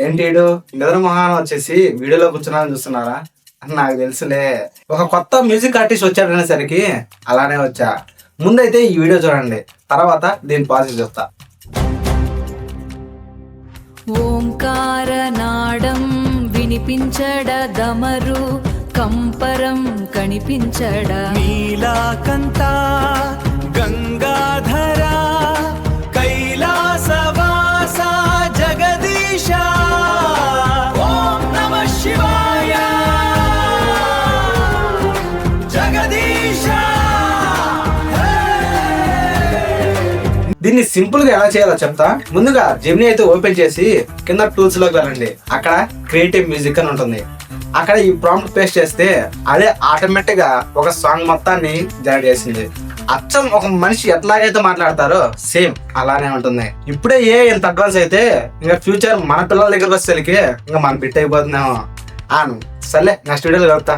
ఏంటి నిద్ర మొహాన వచ్చేసి వీడియోలో కూర్చున్నారని చూస్తున్నారా? నాకు తెలుసులే, ఒక కొత్త మ్యూజిక్ ఆర్టిస్ట్ వచ్చాడనేసరికి అలానే వచ్చా. ముందైతే ఈ వీడియో చూడండి, తర్వాత దీని పాజిటివ్ చెప్తా. ఓంకార నాడం వినిపించడ దమరు కంపరం కనిపించడ నీలాకంత గంగాధర కైలాసవాస జగదీశ ఓం నమః శివాయ జగదీశ. దీన్ని సింపుల్ గా ఎలా చేయాలో చెప్తా. ముందుగా జెమినీ అయితే ఓపెన్ చేసి కింద టూల్స్ లోకి వెళ్ళండి. అక్కడ క్రియేటివ్ మ్యూజిక్ అని ఉంటుంది. అక్కడ ఈ ప్రాంప్ట్ పేస్ట్ చేస్తే అదే ఆటోమేటిక్ గా ఒక సాంగ్ మొత్తాన్ని జనరేట్ చేసింది. అచ్చం ఒక మనిషి ఎట్లాగైతే మాట్లాడతారో సేమ్ అలానే ఉంటుంది. ఇప్పుడే ఎంత అడ్వాన్స్ అయితే ఇంకా ఫ్యూచర్ మన పిల్లల దగ్గరకు వచ్చేసరికి ఇంకా మన బిట్ అయిపోతుందేమో. సర్లే నెక్స్ట్ వీడియోలో కలుగుతా.